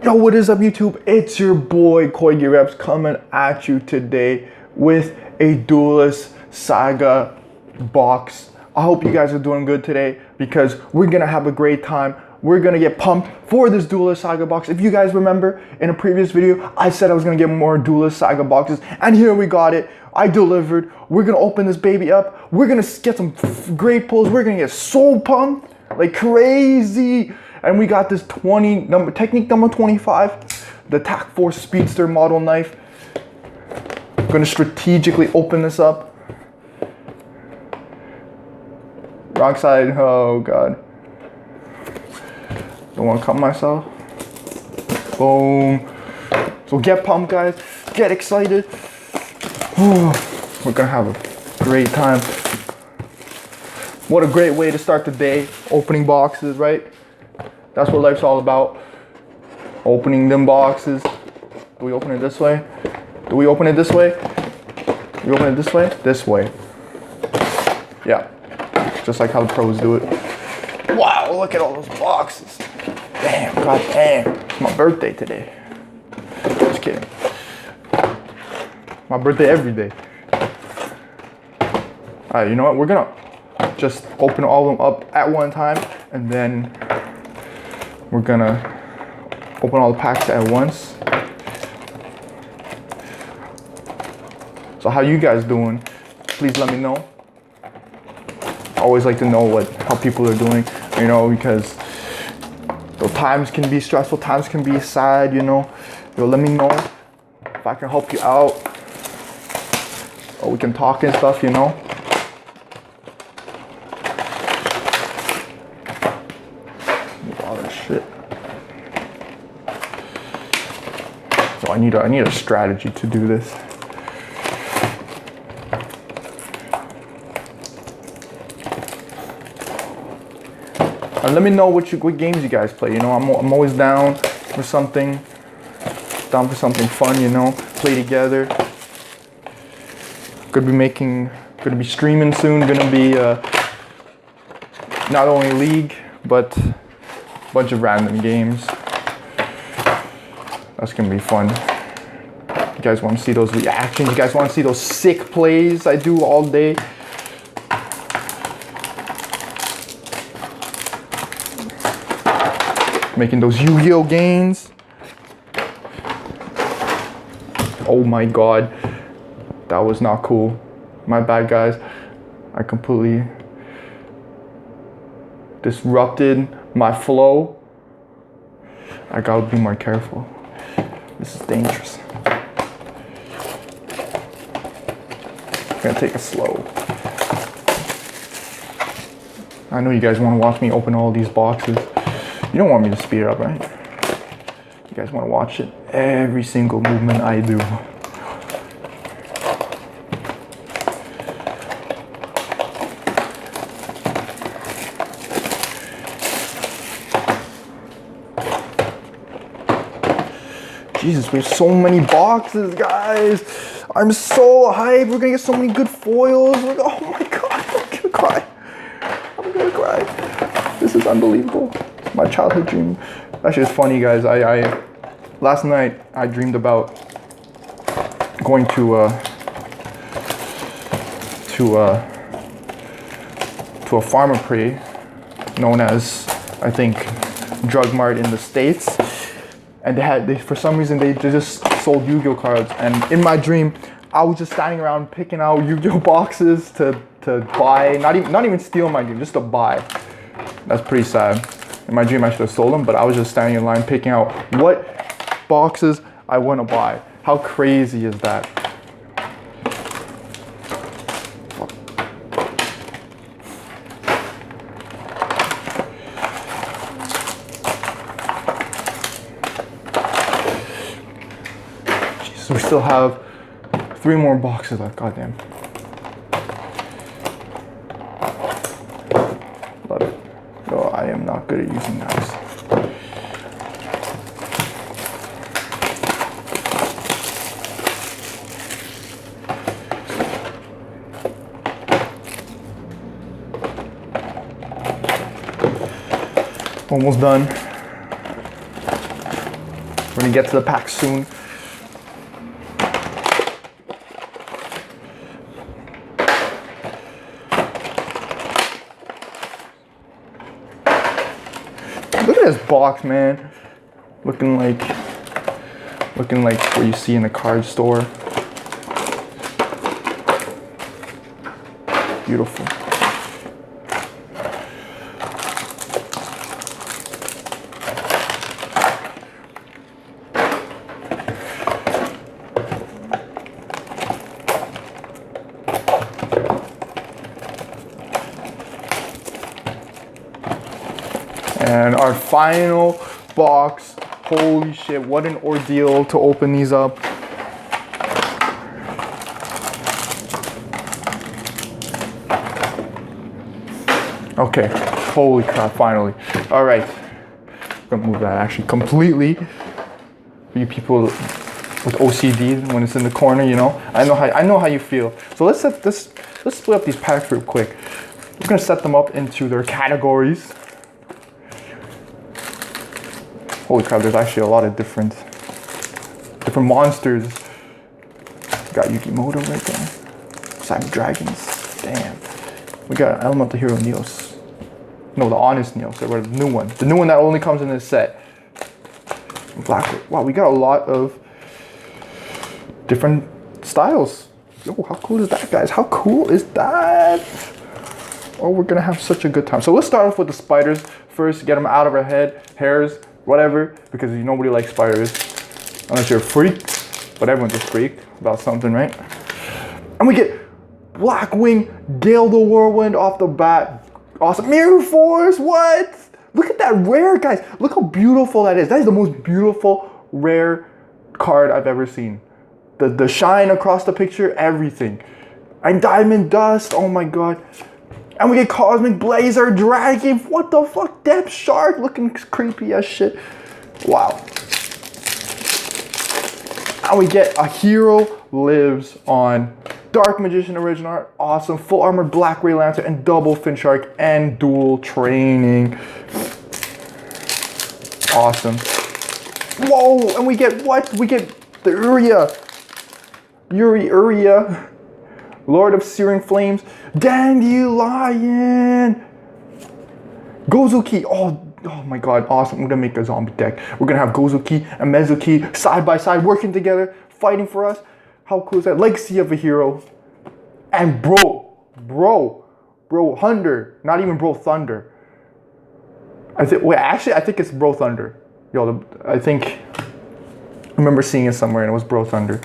Yo, what is up YouTube? It's your boy Koigi Reps coming at you today with a Duelist saga box. I hope you guys are doing good today because we're gonna have a great time. We're gonna get pumped for this Duelist saga box. If you guys remember in a previous video, I said I was gonna get more Duelist saga boxes, and here we got it. I delivered. We're gonna open this baby up. We're gonna get some great pulls. We're gonna get so pumped like crazy. And we got this technique number 25, the TAC Force Speedster model knife. I'm gonna strategically open this up. Wrong side, oh God. Don't wanna cut myself. Boom. So get pumped, guys, get excited. We're gonna have a great time. What a great way to start the day, opening boxes, right? That's what life's all about. Opening them boxes. Do we open it this way? Do we open it this way? Do we open it this way? This way. Yeah. Just like how the pros do it. Wow, look at all those boxes. Damn, god damn. It's my birthday today. Just kidding. My birthday every day. Alright, you know what? We're gonna just open all of them up at one time, and then we're gonna open all the packs at once. So how you guys doing? Please let me know. I always like to know how people are doing, you know, because those times can be stressful, times can be sad, you know. Yo, let me know if I can help you out, or we can talk and stuff, you know. Shit. So I need a strategy to do this. And let me know what games you guys play. You know, I'm always down for something fun. You know, play together. Gonna be streaming soon. Gonna be not only League but bunch of random games. That's gonna be fun. You guys want to see those reactions? You guys want to see those sick plays I do all day? Making those Yu-Gi-Oh gains. Oh my god, that was not cool. My bad, guys. I completely disrupted my flow. I gotta be more careful. This is dangerous. I'm gonna take it slow. I know you guys want to watch me open all these boxes. You don't want me to speed it up, right? You guys want to watch it every single movement I do. Jesus, we have so many boxes, guys. I'm so hyped. We're gonna get so many good foils. Oh my god, I'm gonna cry. I'm gonna cry. This is unbelievable. My childhood dream. That shit is funny, guys. Last night I dreamed about going to a Pharma Pre, known as, I think, Drug Mart in the States. And for some reason they just sold Yu-Gi-Oh cards, and in my dream I was just standing around picking out Yu-Gi-Oh boxes to buy, not even steal my dream, just to buy. That's pretty sad. In my dream I should have sold them, but I was just standing in line picking out what boxes I want to buy. How crazy is that? We still have 3 more boxes left. Goddamn. Love it. No, I am not good at using knives. Almost done. We're gonna get to the pack soon. Look at this box, man. Looking like what you see in the card store. Beautiful. And our final box. Holy shit, what an ordeal to open these up. Okay, holy crap, finally. All right, I'm gonna move that actually completely. For you people with OCD, when it's in the corner, you know, I know how you feel. So let's split up these packs real quick. We're gonna set them up into their categories. Holy crap, there's actually a lot of different monsters. Got Yugioh right there. Cyber Dragons. Damn. We got Elemental Hero Neos. No, the Honest Neos. The new one. The new one that only comes in this set. Black. Wow, we got a lot of different styles. Yo, how cool is that, guys? How cool is that? Oh, we're gonna have such a good time. So let's start off with the spiders first. Get them out of our hairs. Whatever, because nobody likes spiders unless you're a freak, but everyone's a freak about something, right? And we get Blackwing, Gale the Whirlwind off the bat. Awesome. Mirror Force, what? Look at that rare, guys. Look how beautiful that is. That is the most beautiful rare card I've ever seen. The shine across the picture, everything. And Diamond Dust, oh my god. And we get Cosmic Blazer Dragon. What the fuck? Depth Shark looking creepy as shit. Wow. And we get A Hero Lives on Dark Magician Original Art. Awesome. Full Armor Black Ray Lancer and Double Fin Shark and Dual Training. Awesome. Whoa. And we get what? We get the Uria. Lord of Searing Flames, Dandelion, Gozuki. Oh my god, awesome. We're gonna make a zombie deck. We're gonna have Gozuki and Mezuki side by side working together, fighting for us. How cool is that? Legacy of a Hero. And Bro Thunder. Not even Bro Thunder. I think it's Bro Thunder. Yo, I remember seeing it somewhere and it was Bro Thunder.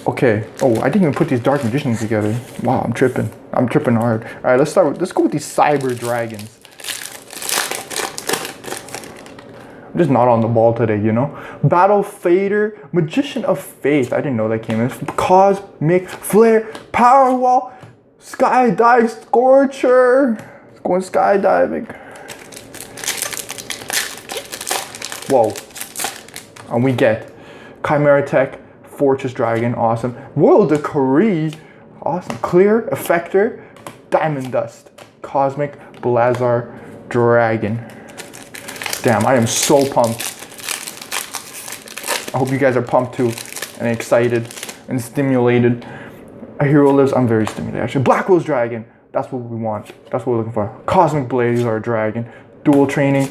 Okay. Oh, I didn't even put these Dark Magicians together. Wow, I'm tripping. I'm tripping hard. All right, let's go with these Cyber Dragons. I'm just not on the ball today, you know? Battle Fader, Magician of Faith. I didn't know that came in. Cosmic Flare, Power Wall, Skydive Scorcher. It's going skydiving. Whoa. And we get Chimera Tech, Fortress Dragon, awesome. World Decree, awesome. Clear, Effector, Diamond Dust, Cosmic Blazar Dragon. Damn, I am so pumped. I hope you guys are pumped too, and excited, and stimulated. A Hero Lives, I'm very stimulated actually. Black Rose Dragon, that's what we want. That's what we're looking for. Cosmic Blazar Dragon, Dual Training,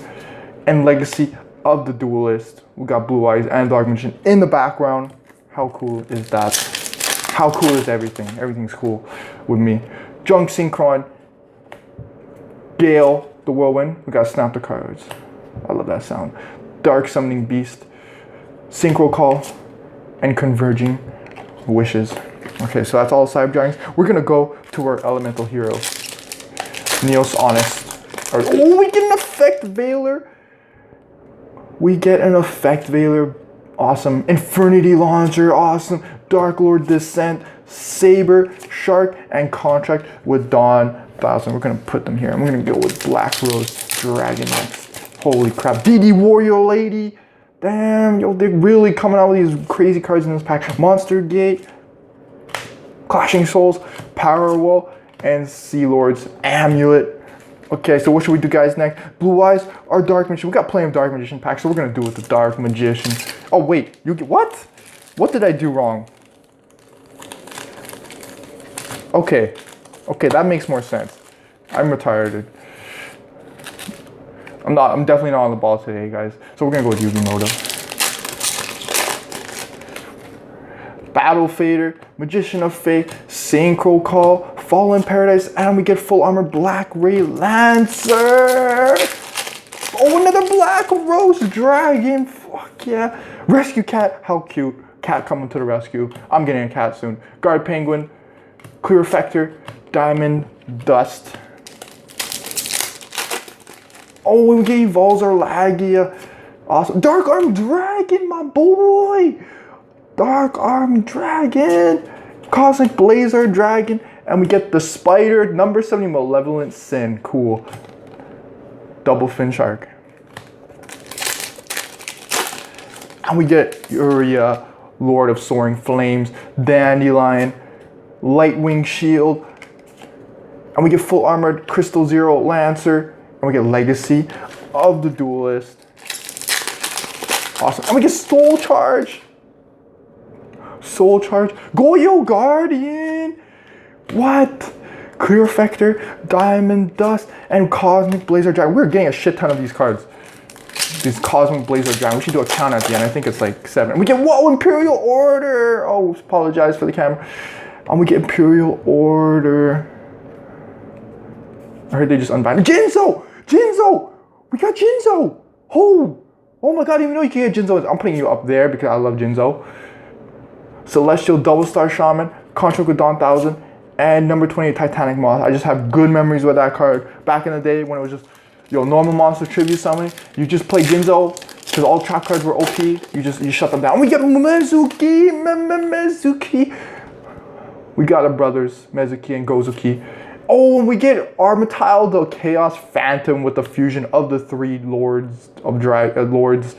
and Legacy of the Duelist. We got Blue Eyes and Dark Magician in the background. How cool is that? How cool is everything? Everything's cool with me. Junk Synchron, Gale the Whirlwind. We got Snap the Cards. I love that sound. Dark Summoning Beast, Synchro Call, and Converging Wishes. Okay, so that's all Cyber Dragons. We're gonna go to our Elemental Hero, Neos Honest. Oh, we get an Effect Veiler. We get an Effect Veiler. Awesome. Infernity Launcher, awesome. Dark Lord Descent, Saber, Shark, and Contract with Dawn 1000. We're going to put them here. I'm going to go with Black Rose Dragon next. Holy crap. DD Warrior Lady. Damn, yo, they're really coming out with these crazy cards in this pack. Monster Gate, Clashing Souls, Power Wall, and Sea Lord's Amulet. Okay, so what should we do, guys, next? Blue Eyes or Dark Magician? We got plenty of Dark Magician packs, so we're gonna do with the Dark Magician. Oh wait, what? What did I do wrong? Okay, that makes more sense. I'm retarded. I'm definitely not on the ball today, guys. So we're gonna go with Yugioh. Battle Fader, Magician of Fate, Synchro Call, Fallen Paradise, and we get full armor Black Ray Lancer. Oh, another Black Rose Dragon. Fuck yeah. Rescue Cat, how cute. Cat coming to the rescue. I'm getting a cat soon. Guard Penguin, Clear Effector, Diamond Dust. Oh, we get Evolves our Lagia. Awesome. Dark Arm Dragon, my boy. Dark Arm Dragon, Cosmic Blazer Dragon, and we get the Spider, number 70 Malevolent Sin. Cool. Double Fin Shark. And we get Uria, Lord of Soaring Flames, Dandelion, Lightwing Shield, and we get full armored Crystal Zero Lancer, and we get Legacy of the Duelist. Awesome. And we get Soul Charge. Soul Charge, Yugioh Guardian. What? Clear Effector, Diamond Dust, and Cosmic Blazer Dragon. We're getting a shit ton of these cards. These Cosmic Blazer Dragon. We should do a count at the end. I think it's like 7. We get, whoa, Imperial Order. Oh, apologize for the camera. And we get Imperial Order. I heard they just unbind. Jinzo! We got Jinzo! Oh my god, I didn't even know you can get Jinzo. I'm putting you up there because I love Jinzo. Celestial Double Star Shaman, Contract with Dawn 1000, and number 28 Titanic Moth. I just have good memories with that card. Back in the day when it was just, normal monster tribute summoning, you just play Jinzo, because all trap cards were OP, you shut them down. We get Mezuki. We got our brothers, Mezuki and Gozuki. Oh, and we get Armital, the Chaos Phantom with the fusion of the 3 lords of lords.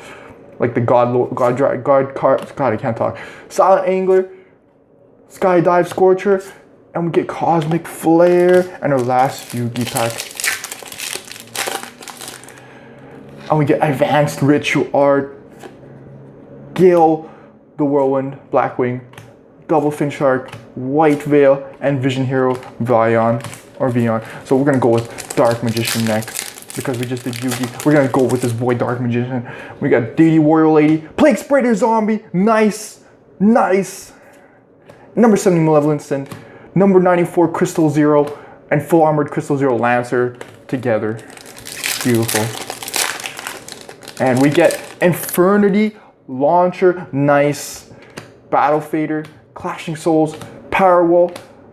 Like the God cards. God, I can't talk. Silent Angler, Skydive Scorcher, and we get Cosmic Flare, and our last Yugi pack. And we get Advanced Ritual Art, Gale, the Whirlwind, Blackwing, Double Fin Shark, White Veil, and Vision Hero, Vion. So we're gonna go with Dark Magician next. Because we just did Yugi, we're gonna go with this boy Dark Magician. We got Deity Warrior Lady, Plague Spreader Zombie, nice. Number 70 Malevolent Sin, number 94 Crystal Zero, and full armored Crystal Zero Lancer together. Beautiful. And we get Infernity Launcher, nice. Battle Fader, Clashing Souls, Power Wall,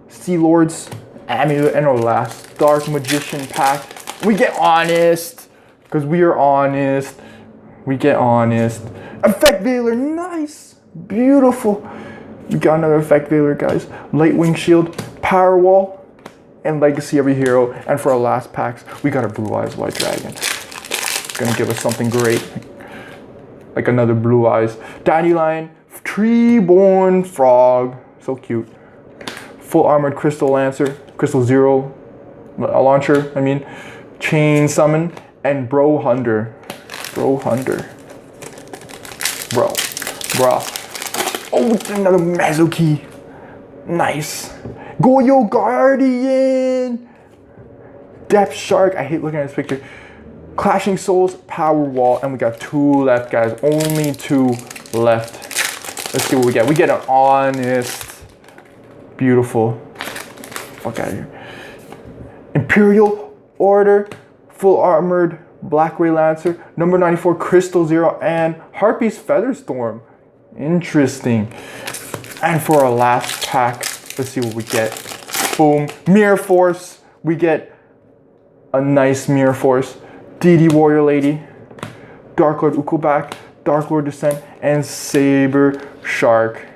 Sea Lords, Amulet, and our last Dark Magician pack. We get Honest, because we are honest. We get Honest. Effect Veiler, nice. Beautiful. We got another Effect Veiler, guys. Lightwing Shield, Power Wall, and Legacy of a Hero. And for our last packs, we got a Blue Eyes White Dragon. Gonna give us something great. Like another Blue Eyes. Dandelion, Treeborn Frog. So cute. Full Armored Crystal Lancer, Crystal Zero Launcher, Chain Summon, and Bro Hunter. Bro. Oh, another Mezuki. Nice. Yugioh Guardian. Depth Shark. I hate looking at this picture. Clashing Souls, Power Wall, and we got 2 left, guys. Only 2 left. Let's see what we get. We get an Honest. Beautiful. Fuck out of here. Imperial Order, full armored Black Ray Lancer, number 94 Crystal Zero, and Harpy's Featherstorm. Interesting. And for our last pack, let's see what we get. Boom. Mirror Force. We get a nice Mirror Force. Deity Warrior Lady, Dark Lord Ukobak, Dark Lord Descent, and Saber Shark.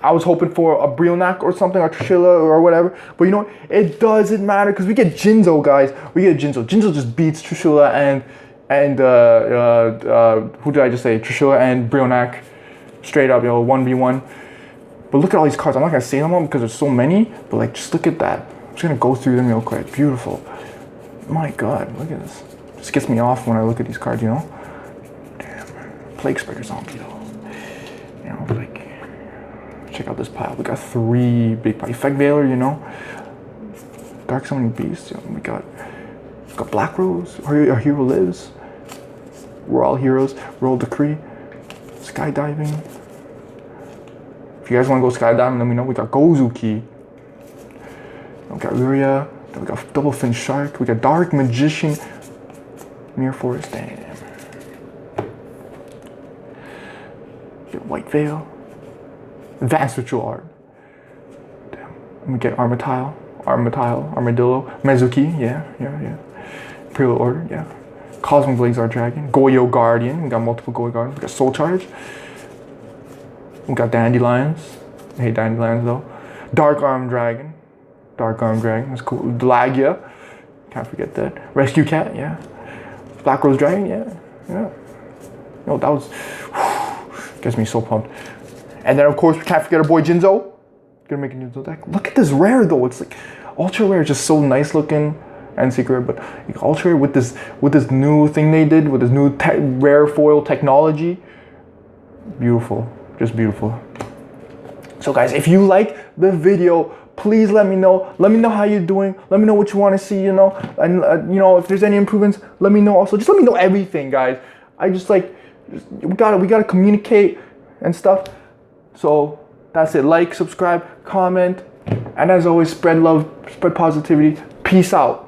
I was hoping for a Brionac or something, or Trishula or whatever, but you know what? It doesn't matter because we get Jinzo, guys. We get Jinzo. Jinzo just beats Trishula and who did I just say? Trishula and Brionac, straight up, 1v1. But look at all these cards. I'm not gonna say them all because there's so many, but like, just look at that. just gonna go through them real quick. Beautiful. My God, look at this. Just gets me off when I look at these cards, you know? Damn. Plague Spreader Zombie, though. You know, like, check out this pile. We got 3 big pile. Effect Veiler, you know? Dark Summoning Beast. You know, we got Black Rose. Our hero lives. We're all heroes. Royal Decree. Skydiving. If you guys want to go skydiving, let me know. We got Gozuki. We got Uria. We got Double Fin Shark. We got Dark Magician. Mirror Forest. Damn. We get White Veil. Advanced Ritual Art. Damn. And we get Armadillo. Mezuki. Yeah. Imperial Order. Yeah. Cosmic Blaze Our Dragon. Goyo Guardian. We got multiple Goyo Guardians. We got Soul Charge. We got Dandelions. I hate Dandelions though. Dark Arm Dragon. That's cool. Delagia. Can't forget that. Rescue Cat, yeah. Black Rose Dragon, yeah. No, that was gets me so pumped. And then of course we can't forget our boy Jinzo. Gonna make a Jinzo deck. Look at this rare though. It's like ultra rare, just so nice looking and secret, but like, ultra rare with this new thing they did with this new rare foil technology. Beautiful. Just beautiful. So guys, if you like the video, please let me know. Let me know how you're doing. Let me know what you want to see, you know. And you know, if there's any improvements, let me know also. Just let me know everything, guys. I just like, we gotta communicate and stuff. So that's it. Like, subscribe, comment, and as always, spread love, spread positivity. Peace out.